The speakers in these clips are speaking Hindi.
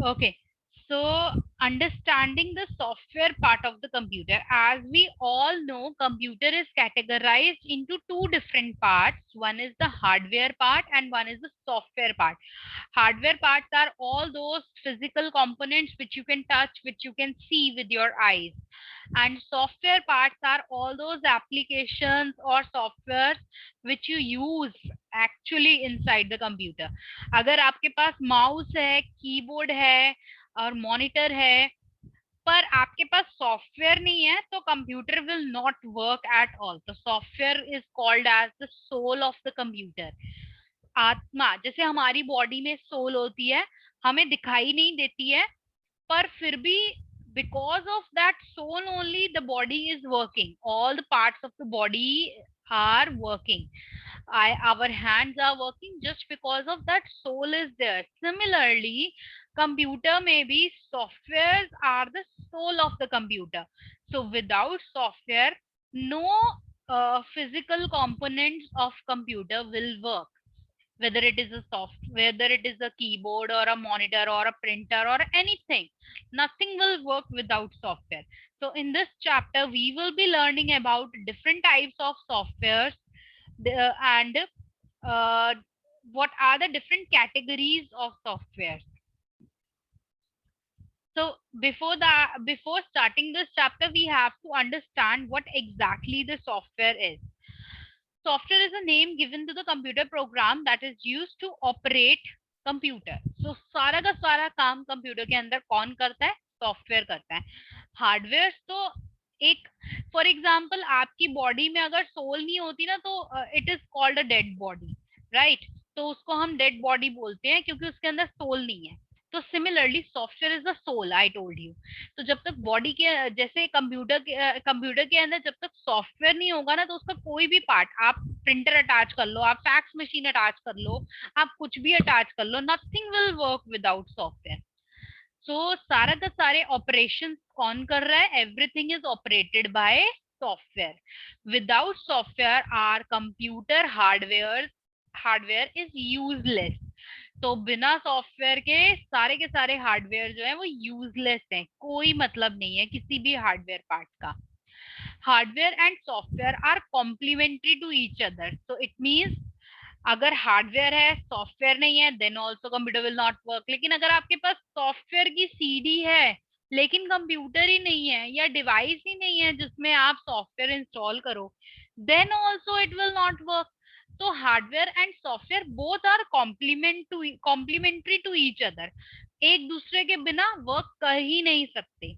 Okay. So understanding the software part of the computer, as we all know, computer is categorized into two different parts. One is the hardware part and one is the software part. Hardware parts are all those physical components which you can touch, which you can see with your eyes. And software parts are all those applications or software which you use actually inside the computer. अगर आपके पास माउस है, कीबोर्ड है और मॉनिटर है, पर आपके पास सॉफ्टवेयर नहीं है, तो computer will not work at all. तो software is called as the soul of the computer. आत्मा, जैसे हमारी बॉडी में सोल होती है, हमें दिखाई नहीं देती है, पर फिर भी because of that soul only the body is working, all the parts of the body are working. Our hands are working just because of that soul is there. Similarly, computer maybe softwares are the soul of the computer. So without software, no physical components of computer will work, whether it is a whether it is a keyboard or a monitor or a printer or anything. Nothing will work without software. So in this chapter we will be learning about different types of softwares, and uh, what are the different categories of software. So before starting this chapter, we have to understand what exactly the software is. Software is a name given to the computer program that is used to operate computer. So सारा का सारा काम कंप्यूटर के अंदर कौन करता है? सॉफ्टवेयर करता है. हार्डवेयर तो एक, फॉर एग्जाम्पल आपकी बॉडी में अगर सोल नहीं होती ना, तो it is called a dead body, right? तो उसको हम डेड बॉडी बोलते हैं क्योंकि उसके अंदर सोल नहीं है. तो similarly software is the soul, I told you. तो जब तक बॉडी के, जैसे कंप्यूटर के अंदर जब तक सॉफ्टवेयर नहीं होगा ना, तो उसका कोई भी पार्ट, आप प्रिंटर अटैच कर लो, आप फैक्स मशीन अटैच कर लो, आप कुछ भी अटैच कर लो, nothing will work without software. So सारा का सारे ऑपरेशन कौन कर रहा है? Everything is operated by software. Without software or computer hardware is useless. तो बिना सॉफ्टवेयर के सारे हार्डवेयर जो है वो यूजलेस हैं, कोई मतलब नहीं है किसी भी हार्डवेयर पार्ट का. Hardware and software are complementary to each other. तो इट मीन्स अगर हार्डवेयर है, सॉफ्टवेयर नहीं है, then also computer will not work. लेकिन अगर आपके पास सॉफ्टवेयर की सीडी है लेकिन कंप्यूटर ही नहीं है या डिवाइस ही नहीं है जिसमें आप सॉफ्टवेयर इंस्टॉल करो, then also it will not work. तो hardware and software both are complementary to each other. एक दूसरे के बिना वर्क कर ही नहीं सकते.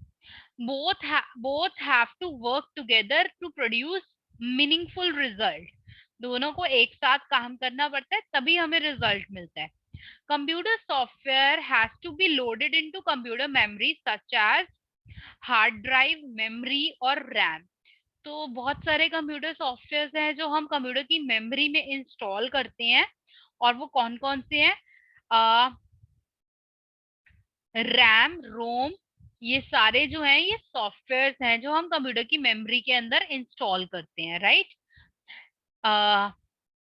Both have to work together to produce meaningful result. दोनों को एक साथ काम करना पड़ता है, तभी हमें रिजल्ट मिलता है. Computer software has to be loaded into computer memory such as hard drive, memory और रैम. तो बहुत सारे कंप्यूटर सॉफ्टवेयर हैं जो हम कंप्यूटर की मेमोरी में इंस्टॉल करते हैं, और वो कौन कौन से हैं? रैम, रोम, ये सारे जो हैं ये सॉफ्टवेयर हैं जो हम कंप्यूटर की मेमोरी के अंदर इंस्टॉल करते हैं, right?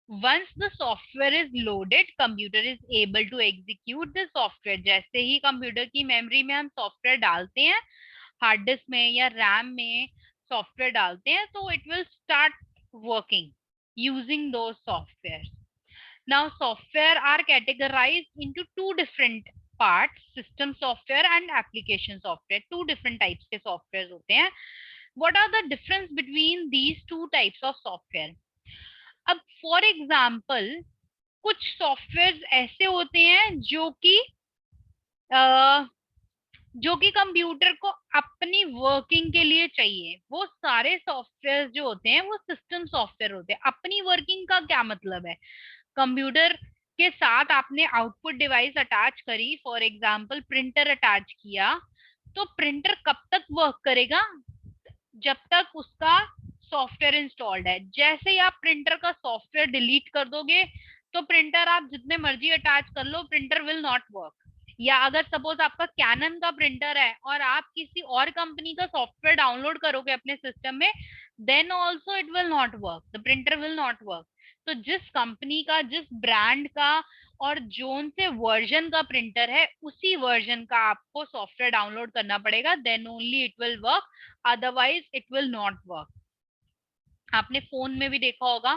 Once the software is loaded, computer is able to execute the software. जैसे ही कंप्यूटर की मेमोरी में हम सॉफ्टवेयर डालते हैं, हार्ड डिस्क में या रैम में सॉफ्टवेयर डालते हैं, तो it will start working using those software. Now software are categorized into two different part, system software and application software. Two different types के सॉफ्टवेयर होते हैं. What are the difference between these two types of software? अब फॉर एग्जाम्पल कुछ सॉफ्टवेयर ऐसे होते हैं जो कि कंप्यूटर को अपनी वर्किंग के लिए चाहिए. वो सारे सॉफ्टवेयर जो होते हैं वो सिस्टम सॉफ्टवेयर होते हैं. अपनी वर्किंग का क्या मतलब है? कंप्यूटर के साथ आपने आउटपुट डिवाइस अटैच करी, फॉर एग्जाम्पल प्रिंटर अटैच किया, तो प्रिंटर कब तक वर्क करेगा? जब तक उसका सॉफ्टवेयर इंस्टॉल्ड है. जैसे ही आप प्रिंटर का सॉफ्टवेयर डिलीट कर दोगे, तो प्रिंटर आप जितने मर्जी अटैच कर लो, प्रिंटर विल नॉट वर्क. या अगर सपोज आपका कैनन का प्रिंटर है और आप किसी और कंपनी का सॉफ्टवेयर डाउनलोड करोगे अपने सिस्टम में, then also it will not work, the printer will not work. तो जिस कंपनी का, जिस ब्रांड का और जोन से वर्जन का प्रिंटर है उसी वर्जन का आपको सॉफ्टवेयर डाउनलोड करना पड़ेगा, then only it will work, otherwise it will not work. आपने फोन में भी देखा होगा,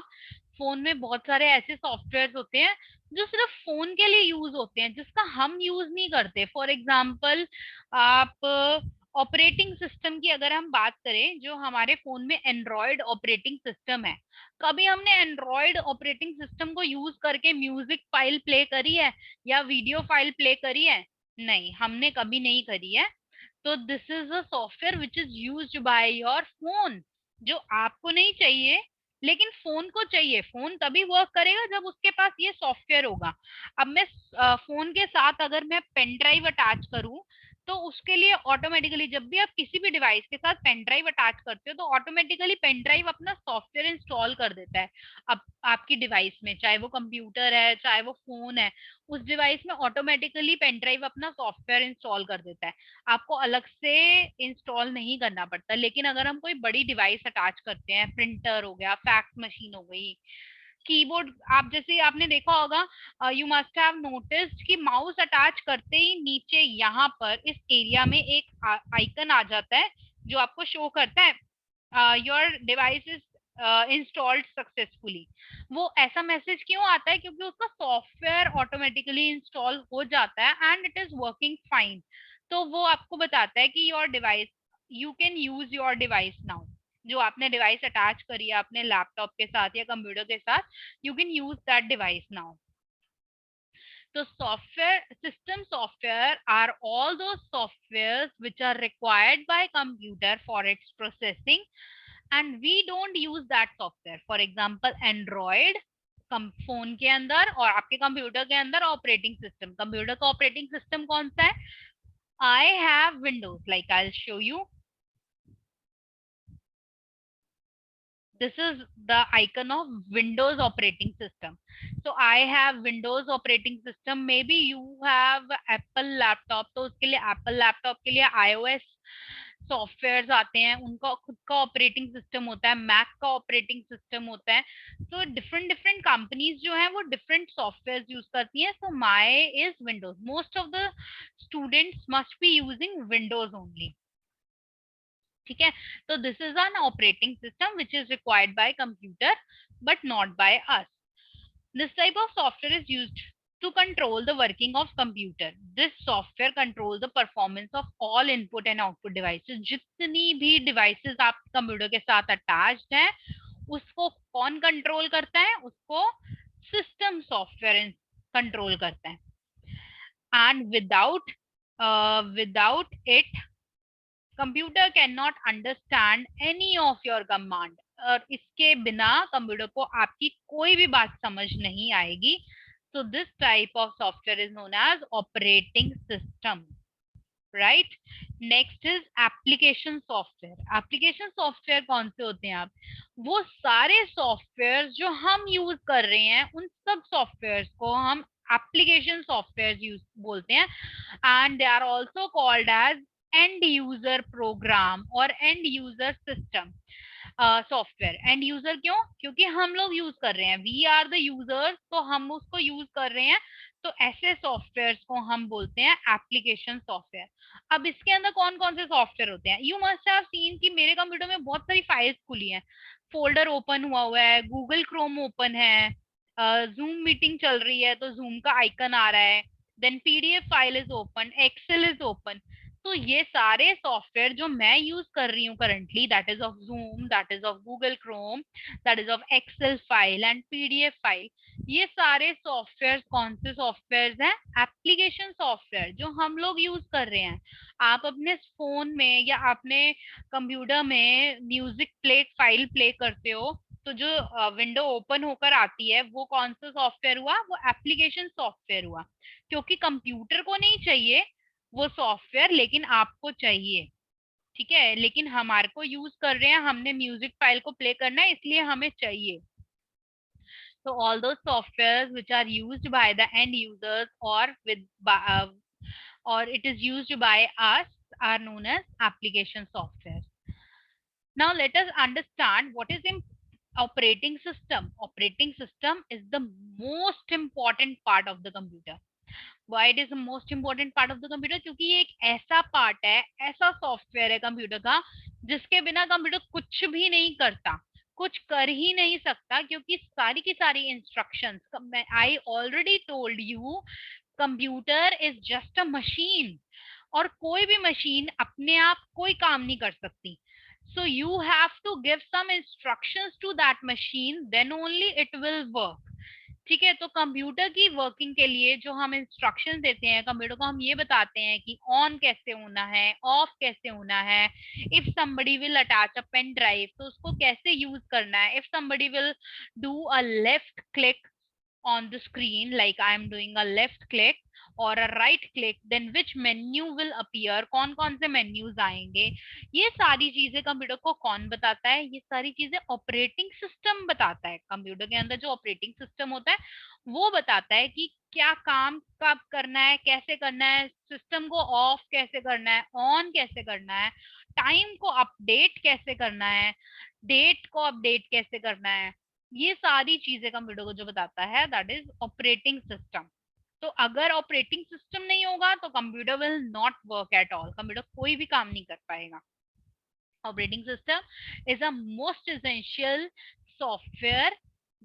फोन में बहुत सारे ऐसे सॉफ्टवेयर होते हैं जो सिर्फ फोन के लिए यूज होते हैं, जिसका हम यूज नहीं करते। फॉर एग्जाम्पल, आप ऑपरेटिंग सिस्टम की अगर हम बात करें, जो हमारे फोन में एंड्रॉयड ऑपरेटिंग सिस्टम है, कभी हमने एंड्रॉयड ऑपरेटिंग सिस्टम को यूज करके म्यूजिक फाइल प्ले करी है या वीडियो फाइल प्ले करी है? नहीं, हमने कभी नहीं करी है। तो this is a software which is used by your phone, जो आपको नहीं चाहिए लेकिन फोन को चाहिए। फोन तभी वर्क करेगा जब उसके पास ये सॉफ्टवेयर होगा। अब मैं फोन के साथ अगर मैं पेन ड्राइव अटैच करूं, तो उसके लिए ऑटोमेटिकली, जब भी आप किसी भी डिवाइस के साथ पेन ड्राइव अटैच करते हो, तो ऑटोमेटिकली पेन ड्राइव अपना सॉफ्टवेयर इंस्टॉल कर देता है। अब आपकी डिवाइस में, चाहे वो कंप्यूटर है चाहे वो फोन है, उस डिवाइस में ऑटोमेटिकली पेन ड्राइव अपना सॉफ्टवेयर इंस्टॉल कर देता है, आपको अलग से इंस्टॉल नहीं करना पड़ता। लेकिन अगर हम कोई बड़ी डिवाइस अटैच करते हैं, प्रिंटर हो गया, फैक्स मशीन हो गई, कीबोर्ड, आप जैसे आपने देखा होगा, यू मस्ट हैव नोटिस्ड कि माउस अटैच करते ही नीचे यहाँ पर इस एरिया में एक आइकन आ जाता है जो आपको शो करता है your device is installed successfully. वो ऐसा मैसेज क्यों आता है? क्योंकि उसका सॉफ्टवेयर ऑटोमेटिकली इंस्टॉल हो जाता है and it is working fine. तो वो आपको बताता है कि your device, you can use your device now. जो आपने डिवाइस अटैच करी है अपने लैपटॉप के साथ या कंप्यूटर के साथ, you can use that device now. तो software, system software are all those softwares which are required by computer for its processing, and we don't use that software. For example, Android phone के अंदर और आपके कंप्यूटर के अंदर ऑपरेटिंग सिस्टम, कंप्यूटर का ऑपरेटिंग सिस्टम कौन सा है? I have Windows, like I show you, this is the icon of Windows operating system. So I have Windows operating system, maybe you have Apple laptop, तो उसके लिए Apple laptop के लिए iOS सॉफ्टवेयर आते हैं, उनका खुद का ऑपरेटिंग सिस्टम होता है, मैक का ऑपरेटिंग सिस्टम होता है। तो डिफरेंट डिफरेंट कंपनीज जो है वो डिफरेंट सॉफ्टवेयर यूज करती हैं। So my is Windows, most of the students must be using Windows only. ठीक है, तो this is an operating system which is required by computer but not by us. This type of software is used to control the working of computer. This software controls the performance of all input and output devices. जितनी भी devices आप कंप्यूटर के साथ अटैच्ड हैं, उसको कौन कंट्रोल करता है? उसको सिस्टम सॉफ्टवेयर कंट्रोल करता है। And without it computer can not understand any of your command. और इसके बिना कंप्यूटर को आपकी कोई भी बात समझ नहीं आएगी। So this type of software is known as operating system, right. Next is application software. Application software कौन से होते हैं? आप वो सारे सॉफ्टवेयर जो हम यूज कर रहे हैं, उन सब सॉफ्टवेयर को हम एप्लीकेशन सॉफ्टवेयर यूज बोलते हैं। And they are also called as end user program और end user system software. End user क्यों? क्योंकि हम लोग यूज कर रहे हैं, वी आर द यूजर्स, तो हम उसको यूज कर रहे हैं। तो ऐसे सॉफ्टवेयर को हम बोलते हैं एप्लीकेशन सॉफ्टवेयर। अब इसके अंदर कौन कौन से सॉफ्टवेयर होते हैं? यू मस्ट हैव सीन कि मेरे कंप्यूटर में बहुत सारी फाइल्स खुली हैं, फोल्डर ओपन हुआ है, गूगल क्रोम ओपन है, जूम मीटिंग चल रही है तो जूम का आइकन आ रहा है, then PDF file is open, Excel is open. तो ये सारे सॉफ्टवेयर जो मैं यूज कर रही हूँ currently, that is of Zoom, that is of Google Chrome, that is of Excel file and PDF file, ये सारे सॉफ्टवेयर कौन से सॉफ्टवेयर हैं? एप्लीकेशन सॉफ्टवेयर जो हम लोग यूज कर रहे हैं। आप अपने फोन में या अपने कंप्यूटर में म्यूजिक प्ले फाइल प्ले करते हो, तो जो विंडो ओपन होकर आती है वो कौन सा सॉफ्टवेयर हुआ? वो एप्लीकेशन सॉफ्टवेयर हुआ। क्योंकि कंप्यूटर को नहीं चाहिए वो सॉफ्टवेयर, लेकिन आपको चाहिए। ठीक है, लेकिन हमारे को यूज कर रहे हैं, हमने म्यूजिक फाइल को प्ले करना है इसलिए हमें चाहिए। So all those softwares which are used by the end users or it is used by us are known as application software. Now let us understand what is Operating system is the most important part of the computer. Why it is the most important part of the computer? क्योंकि ये एक ऐसा पार्ट है, ऐसा सॉफ्टवेयर है कंप्यूटर का जिसके बिना कंप्यूटर कुछ भी नहीं करता, कुछ कर ही नहीं सकता, क्योंकि सारी की सारी instructions, I already told you, computer is just a machine, और कोई भी मशीन अपने आप कोई काम नहीं कर सकती. So you have to give some instructions to that machine, then only it will work. ठीक है, तो कंप्यूटर की वर्किंग के लिए जो हम इंस्ट्रक्शन देते हैं कंप्यूटर को, हम ये बताते हैं कि ऑन कैसे होना है, ऑफ कैसे होना है. If somebody will attach a pen drive तो उसको कैसे यूज करना है. If somebody will do a left click on the screen, like I am doing a left click or a right click, then which menu will appear, कौन कौन से menus आएंगे, ये सारी चीजें कंप्यूटर को कौन बताता है? ये सारी चीजें ऑपरेटिंग सिस्टम बताता है. कंप्यूटर के अंदर जो ऑपरेटिंग सिस्टम होता है वो बताता है कि क्या काम कब करना है, कैसे करना है, सिस्टम को ऑफ कैसे करना है, ऑन कैसे करना है, टाइम को अपडेट कैसे करना है, डेट को अपडेट कैसे करना है. ये सारी चीजें कंप्यूटर को जो बताता है दैट इज ऑपरेटिंग सिस्टम. तो अगर ऑपरेटिंग सिस्टम नहीं होगा तो computer will not work at all, computer कोई भी काम नहीं कर पाएगा. Operating system is a most essential software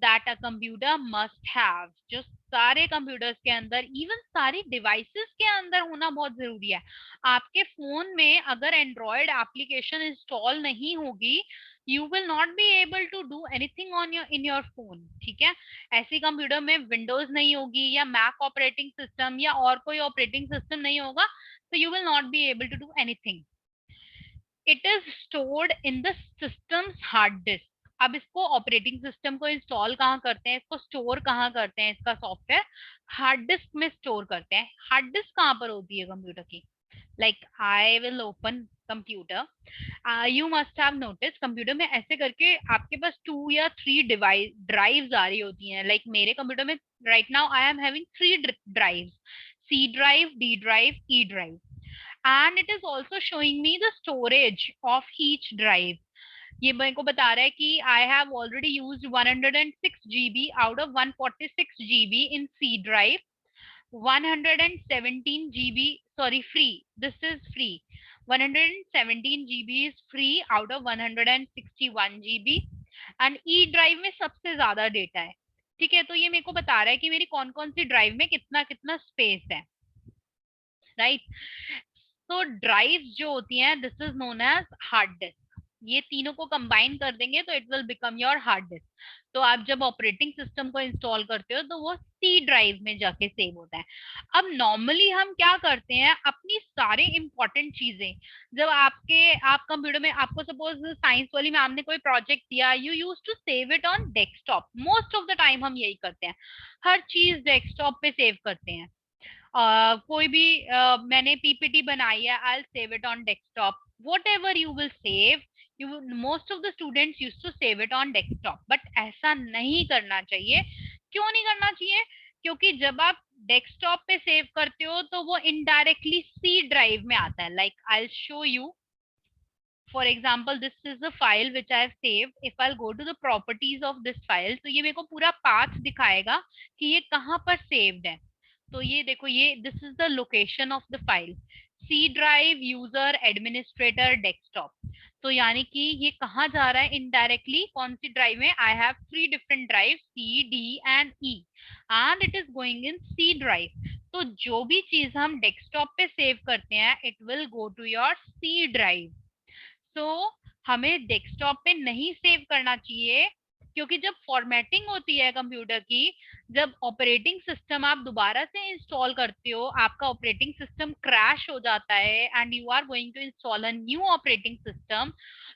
that a computer must have, जो सारे कंप्यूटर्स के अंदर, इवन सारी डिवाइसेस के अंदर होना बहुत जरूरी है. आपके फोन में अगर एंड्रॉयड एप्लीकेशन इंस्टॉल नहीं होगी, you will not be able to do anything on your in your phone. ठीक है, ऐसी कंप्यूटर में विंडोज नहीं होगी या मैक ऑपरेटिंग सिस्टम या और कोई ऑपरेटिंग सिस्टम नहीं होगा, तो you will not be able to do anything. It is stored in the system's hard disk. अब इसको ऑपरेटिंग सिस्टम को इंस्टॉल कहाँ करते हैं, इसको स्टोर कहाँ करते हैं, इसका सॉफ्टवेयर हार्ड डिस्क में स्टोर करते हैं. हार्ड डिस्क कहाँ पर होती है कंप्यूटर की? Like I will open computer. You must have notice computer में ऐसे करके आपके पास 2 या 3 डिवाइस ड्राइव्स आ रही होती हैं. लाइक मेरे कंप्यूटर में right now I am having 3 drives, C drive, D drive, E drive, and it is also showing me the storage of each drive. ये मेरे को बता रहा है कि I have already used 106 GB out of 146 GB in C drive, 117 GB, sorry, free, this is free, 117 GB is free out of 161 GB, and E drive में सबसे ज्यादा डेटा है. ठीक है, तो ये मेरे को बता रहा है कि मेरी कौन कौन सी ड्राइव में कितना कितना स्पेस है. राइट, तो ड्राइव्स जो होती हैं this is known as hard disk. ये तीनों को कंबाइन कर देंगे तो it will become your hard disk. तो आप जब ऑपरेटिंग सिस्टम को इंस्टॉल करते हो तो वो सी ड्राइव में जाके सेव होता है. अब नॉर्मली हम क्या करते हैं, अपनी सारी इंपॉर्टेंट चीजें जब आप कंप्यूटर में, आपको सपोज साइंस वाली मैम ने कोई प्रोजेक्ट दिया, you use to save it on desktop. Most of the time हम यही करते हैं, हर चीज डेस्कटॉप पे सेव करते हैं. कोई भी मैंने पीपीटी बनाई है, I will save it on desktop. Whatever you will save, you most of the students use to save it on desktop. But ऐसा नहीं करना चाहिए. क्यों नहीं करना चाहिए? क्योंकि जब आप डेस्कटॉप पे सेव करते हो तो वो इनडायरेक्टली सी ड्राइव में आता है. Like I will show you. For example, this is the file which I have saved. If I'll go to the properties of this file, तो ये मेरे को पूरा path दिखाएगा कि ये कहाँ पर saved है. तो ये देखो, ये this is the location of the file, C drive, user, administrator, desktop. तो यानी कि ये कहाँ जा रहा है indirectly, कौन सी ड्राइव में? I have 3 different drives, C, D and E, and it is going in C drive. तो जो भी चीज हम डेस्कटॉप पे सेव करते हैं, it will go to your C drive. तो हमें डेस्कटॉप पे नहीं सेव करना चाहिए, क्योंकि जब फॉर्मेटिंग होती है कंप्यूटर की, जब ऑपरेटिंग सिस्टम आप दोबारा से इंस्टॉल करते हो, आपका ऑपरेटिंग सिस्टम क्रैश हो जाता है and you are going to install a new operating system,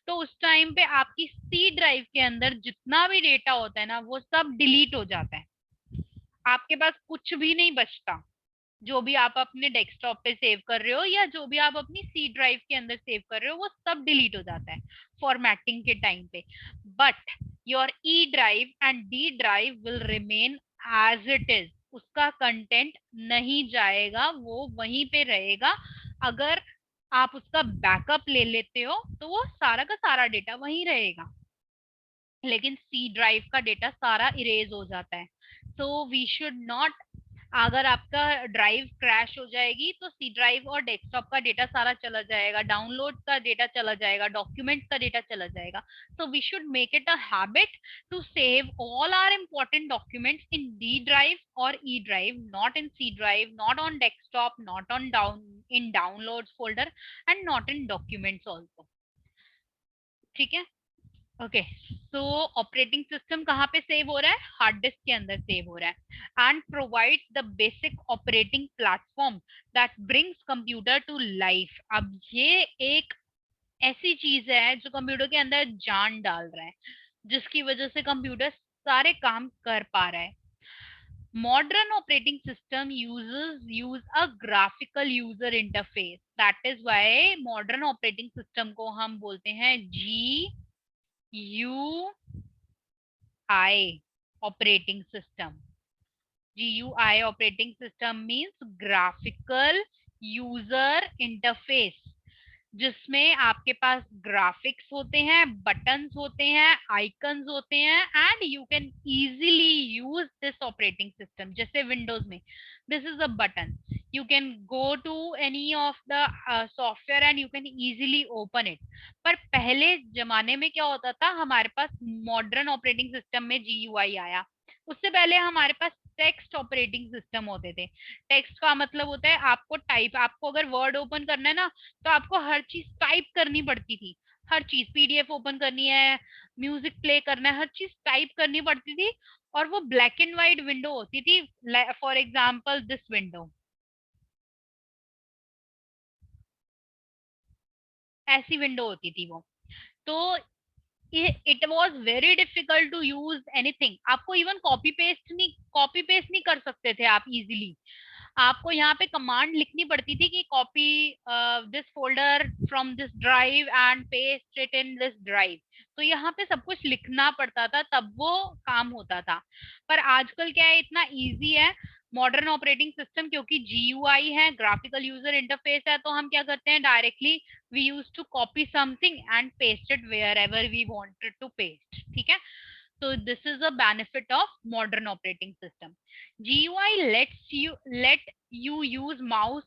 तो उस टाइम पे आपकी सी ड्राइव के अंदर जितना भी डेटा होता है ना, वो सब डिलीट हो जाता है. आपके पास कुछ भी नहीं बचता. जो भी आप अपने डेस्कटॉप पे सेव कर रहे हो या जो भी आप अपनी सी ड्राइव के अंदर सेव कर रहे हो, वो सब डिलीट हो जाता है फॉर्मेटिंग के टाइम पे. But your E drive and D drive will remain as it is. उसका कंटेंट नहीं जाएगा, वो वहीं पे रहेगा. अगर आप उसका बैकअप ले लेते हो तो वो सारा का सारा डेटा वहीं रहेगा. लेकिन सी ड्राइव का डेटा सारा इरेज हो जाता है. सो वी शुड नॉट, अगर आपका ड्राइव क्रैश हो जाएगी तो सी ड्राइव और डेस्कटॉप का डेटा सारा चला जाएगा, डाउनलोड का डेटा चला जाएगा, डॉक्यूमेंट्स का डेटा चला जाएगा. So we should make it a habit to save all our important documents in D drive or E drive, not in C drive, not on desktop, not on in downloads folder, and not in documents also. ठीक है. ओके. सो ऑपरेटिंग सिस्टम कहाँ पे सेव हो रहा है? हार्ड डिस्क के अंदर सेव हो रहा है. And provide the basic operating platform that brings computer to life. अब ये एक ऐसी चीज है जो कंप्यूटर के अंदर जान डाल रहा है, जिसकी वजह से कंप्यूटर सारे काम कर पा रहा है. Modern operating system use a graphical user interface. That is why modern operating system को हम बोलते हैं GUI operating system. GUI operating system means graphical user interface, जिसमें आपके पास ग्राफिक्स होते हैं, बटन्स होते हैं, आइकन्स होते हैं, and you can easily use this operating system. जैसे विंडोज में this is a button, you can go to any of the software and you can easily open it. पर पहले जमाने में क्या होता था, हमारे पास मॉडर्न ऑपरेटिंग सिस्टम में जीयूआई आया, उससे पहले हमारे पास टेक्स्ट ऑपरेटिंग सिस्टम होते थे. टेक्स्ट का मतलब होता है आपको टाइप, आपको अगर वर्ड ओपन करना है ना, तो आपको हर चीज टाइप करनी पड़ती थी. हर चीज, पीडीएफ ओपन करनी है, म्यूजिक प्ले करना है, हर चीज टाइप करनी पड़ती थी. और वो ब्लैक एंड व्हाइट विंडो होती थी. फॉर एग्जाम्पल दिस विंडो, ऐसी विंडो होती थी वो. तो it was very difficult to use anything. आपको इवन कॉपी पेस्ट नहीं कर सकते थे आप इजीली. आपको यहाँ पे कमांड लिखनी पड़ती थी कि copy this folder from this drive and paste it in this drive. तो यहाँ पे सब कुछ लिखना पड़ता था, तब वो काम होता था. पर आजकल क्या है, इतना इजी है मॉडर्न ऑपरेटिंग सिस्टम, क्योंकि जीयूआई है, ग्राफिकल यूजर इंटरफेस है. तो हम क्या करते हैं, directly we use to copy something and paste it wherever we wanted to paste. ठीक है. So this is a benefit of modern operating system. GUI let you use mouse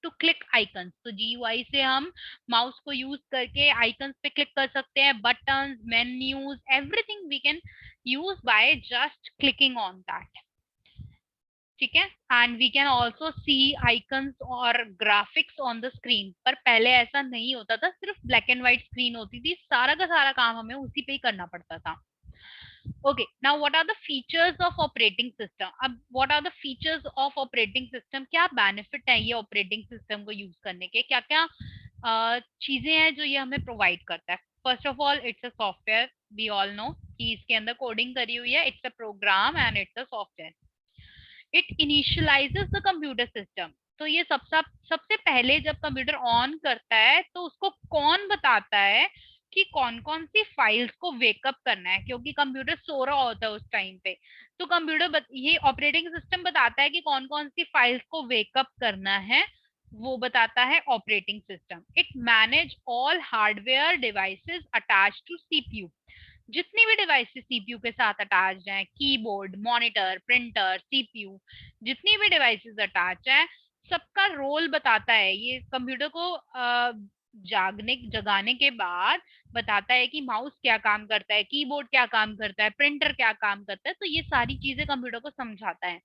to click icons. तो GUI से हम माउस को यूज करके आइकन्स पे क्लिक कर सकते हैं. Buttons, menus, everything we can use by just clicking on that. ठीक है. And we can also see icons और ग्राफिक्स ऑन द स्क्रीन. पर पहले ऐसा नहीं होता था, सिर्फ ब्लैक एंड व्हाइट स्क्रीन होती थी, सारा का सारा काम हमें उसी पे ही करना पड़ता था. Okay, now what are the features of operating system? अब what are the features of operating system? क्या benefit है ये operating system को use करने के, क्या क्या चीजें हैं जो ये हमें provide करता है? First of all, it's a software. We all know कि इसके अंदर coding करी हुई है. It's a program and it's a software. It initializes the computer system. तो ये सबसे पहले जब कंप्यूटर ऑन करता है तो उसको कौन बताता है कि कौन कौन सी फाइल्स को वेकअप करना है, क्योंकि कंप्यूटर सो रहा होता है उस टाइम पे. तो ये ऑपरेटिंग सिस्टम बताता है कि कौन कौन सी फाइल्स को वेकअप करना है, वो बताता है operating system. It manage all hardware devices attach to CPU. जितनी भी डिवाइसेस सीपीयू के साथ अटैच हैं, कीबोर्ड, मॉनिटर, प्रिंटर, सीपीयू, जितनी भी डिवाइसेस अटैच है, सबका रोल बताता है. ये कंप्यूटर को जगाने के बाद बताता है कि माउस क्या काम करता है, कीबोर्ड क्या काम करता है, प्रिंटर क्या काम करता है. तो ये सारी चीजें कंप्यूटर को समझाता है.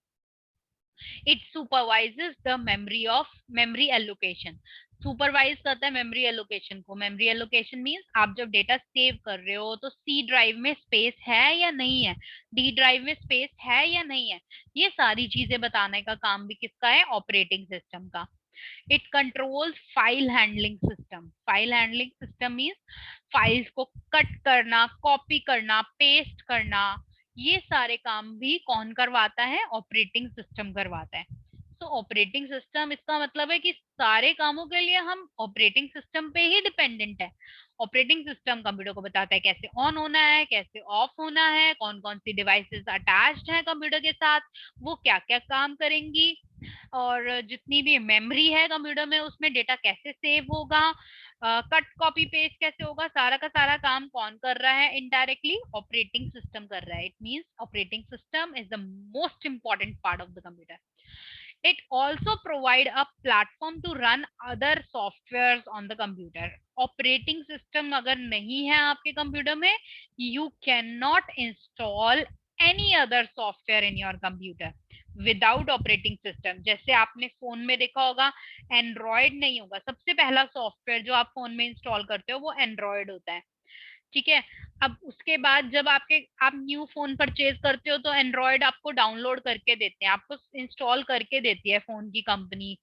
It supervises the memory allocation. Supervise करता है मेमोरी एलोकेशन को. मेमोरी एलोकेशन मींस आप जब डेटा सेव कर रहे हो तो सी ड्राइव में स्पेस है या नहीं है, डी ड्राइव में स्पेस है या नहीं है, ये सारी चीजें बताने का काम भी किसका है, ऑपरेटिंग सिस्टम का. It controls file handling system. File handling system means files को कट करना, कॉपी करना, पेस्ट करना, ये सारे काम भी कौन करवाता है, ऑपरेटिंग सिस्टम करवाता है. तो ऑपरेटिंग सिस्टम, इसका मतलब है कि सारे कामों के लिए हम ऑपरेटिंग सिस्टम पे ही डिपेंडेंट है. ऑपरेटिंग सिस्टम कंप्यूटर को बताता है कैसे ऑन होना है, कैसे ऑफ होना है, कौन कौन सी डिवाइसेस अटैच्ड हैं कंप्यूटर के साथ, वो क्या क्या काम करेंगी, और जितनी भी मेमोरी है कंप्यूटर में उसमें डेटा कैसे सेव होगा, कट कॉपी पेस्ट कैसे होगा, सारा का सारा काम कौन कर रहा है, इनडायरेक्टली ऑपरेटिंग सिस्टम कर रहा है. It means operating system is the most important part of the computer. It also provide a platform to run other softwares on the computer. Operating system अगर नहीं है आपके कंप्यूटर में, you cannot install any other software in your computer without operating system. जैसे आपने फोन में देखा होगा, एंड्रॉयड नहीं होगा. सबसे पहला सॉफ्टवेयर जो आप फोन में इंस्टॉल करते हो वो एंड्रॉयड होता है. ठीक है. अब उसके बाद जब आप न्यू फोन परचेज करते हो तो एंड्रॉयड आपको डाउनलोड करके देते हैं, आपको इंस्टॉल करके देती है फोन की कंपनी.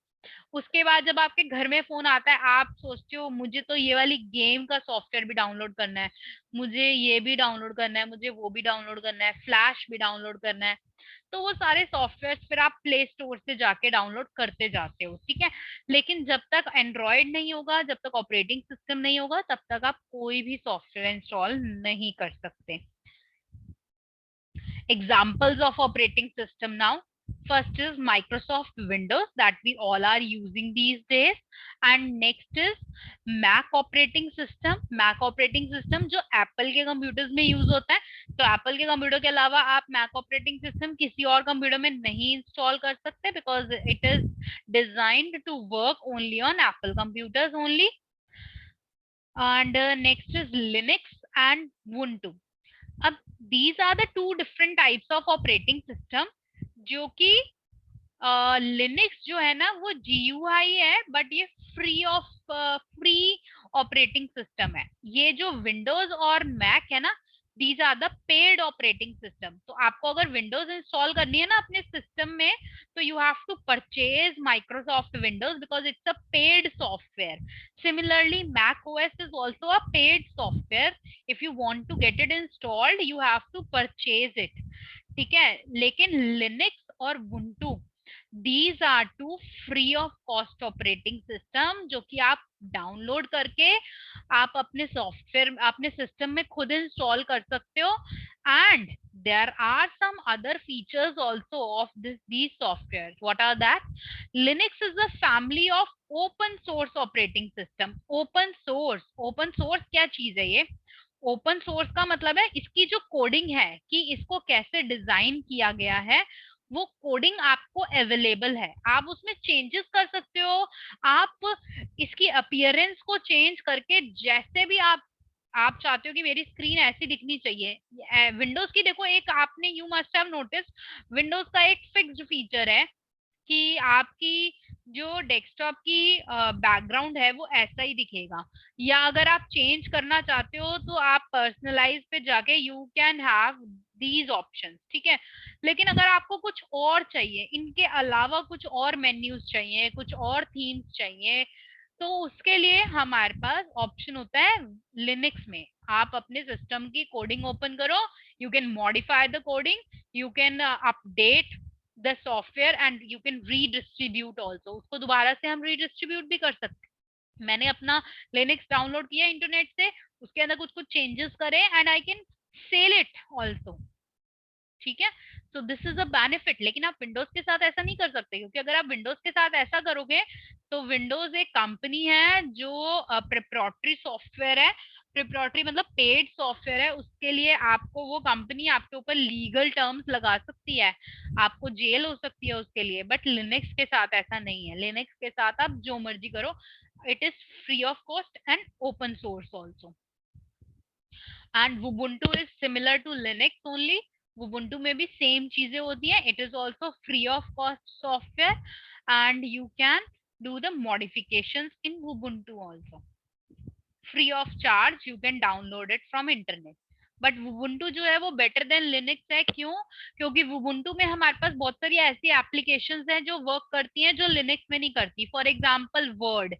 उसके बाद जब आपके घर में फोन आता है, आप सोचते हो मुझे तो ये वाली गेम का सॉफ्टवेयर भी डाउनलोड करना है, मुझे ये भी डाउनलोड करना है, मुझे वो भी डाउनलोड करना है, फ्लैश भी डाउनलोड करना है. तो वो सारे सॉफ्टवेयर फिर आप प्ले स्टोर से जाके डाउनलोड करते जाते हो. ठीक है. लेकिन जब तक एंड्रॉयड नहीं होगा, जब तक ऑपरेटिंग सिस्टम नहीं होगा, तब तक आप कोई भी सॉफ्टवेयर इंस्टॉल नहीं कर सकते. Examples of operating system now. First is Microsoft Windows that we all are using these days, and next is Mac operating system. Mac operating system जो Apple के computers में use होता है. तो Apple के computer के अलावा आप Mac operating system किसी और computer में नहीं install कर सकते, because it is designed to work only on Apple computers only. And next is Linux and Ubuntu. अब these are the two different types of operating system, जो कि लिनक्स जो है ना वो GUI है, बट ये फ्री ऑपरेटिंग सिस्टम है. ये जो विंडोज और मैक है ना, these are the paid operating system. तो आपको अगर विंडोज इंस्टॉल करनी है ना अपने सिस्टम में, तो you have to purchase Microsoft Windows because it's a paid software. Similarly, Mac OS is also a paid software. If you want to get it installed, you have to purchase it. ठीक है. लेकिन लिनक्स और Ubuntu, these are two free of cost operating system जो कि आप डाउनलोड करके आप अपने सॉफ्टवेयर अपने सिस्टम में खुद इंस्टॉल कर सकते हो. And there are some other features also of these softwares. What are that? Linux is a family of open source operating system. open source क्या चीज है? ये ओपन सोर्स का मतलब है इसकी जो कोडिंग है कि इसको कैसे डिजाइन किया गया है, वो कोडिंग आपको अवेलेबल है. आप उसमें चेंजेस कर सकते हो. आप इसकी अपीयरेंस को चेंज करके जैसे भी आप चाहते हो कि मेरी स्क्रीन ऐसी दिखनी चाहिए. विंडोज की देखो, एक आपने you must have notice, Windows का एक फिक्स्ड फीचर है कि आपकी जो डेस्कटॉप की बैकग्राउंड है वो ऐसा ही दिखेगा. या अगर आप चेंज करना चाहते हो तो आप पर्सनलाइज पे जाके you can have these options. ठीक है. लेकिन अगर आपको कुछ और चाहिए, इनके अलावा कुछ और मेन्यूज चाहिए, कुछ और थीम्स चाहिए, तो उसके लिए हमारे पास ऑप्शन होता है लिनक्स में. आप अपने सिस्टम की कोडिंग ओपन करो, you can modify the coding, you can update the software and you can redistribute also. उसको दोबारा से हम रीडिस्ट्रीब्यूट भी कर सकते हैं. मैंने अपना लिनक्स डाउनलोड किया इंटरनेट से, उसके अंदर कुछ कुछ चेंजेस करे and I can sell it also. ठीक है. So this is a benefit. लेकिन आप विंडोज के साथ ऐसा नहीं कर सकते, क्योंकि अगर आप विंडोज के साथ ऐसा करोगे तो विंडोज एक कंपनी है जो प्रोप्राइटरी सॉफ्टवेयर है. प्रिप्रॉटरी मतलब पेड सॉफ्टवेयर है. उसके लिए आपको वो कंपनी आपके ऊपर लीगल टर्म्स लगा सकती है, आपको जेल हो सकती है उसके लिए. बट लिनक्स के साथ ऐसा नहीं है. लिनक्स के साथ आप जो मर्जी करो. It is free of cost and open source also. And Ubuntu is similar to Linux only. Ubuntu में भी सेम चीजें होती है. It is also free of cost software and you can do the modifications in Ubuntu also. Free of charge, you can download it from internet. But Ubuntu जो है वो बेटर देन लिनक्स है. क्यों? क्योंकि Ubuntu में हमारे पास बहुत सारी ऐसी एप्लीकेशंस हैं जो वर्क करती हैं जो लिनक्स में नहीं करती. For example word,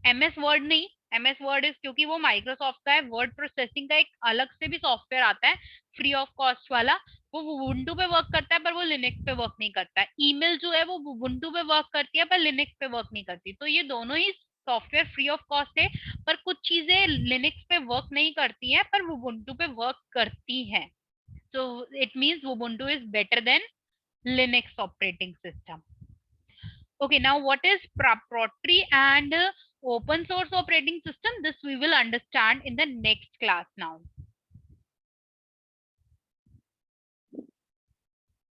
MS word नहीं, MS वर्ड इज क्योंकि वो माइक्रोसॉफ्ट का है. वर्ड प्रोसेसिंग का एक अलग से भी सॉफ्टवेयर आता है फ्री ऑफ कॉस्ट वाला, वो Ubuntu पे वर्क करता है पर वो लिनक्स पे वर्क नहीं करता है. ईमेल जो है वो Ubuntu पे वर्क करती है पर लिनक्स पे वर्क नहीं करती. तो ये दोनों ही सॉफ्टवेयर फ्री ऑफ कॉस्ट है, पर कुछ चीजें लिनक्स पे वर्क नहीं करती हैं पर Ubuntu पे वर्क करती हैं. So it means Ubuntu is better than Linux operating system. Okay, now what is proprietary and Open source operating system, this we will understand in the next class now.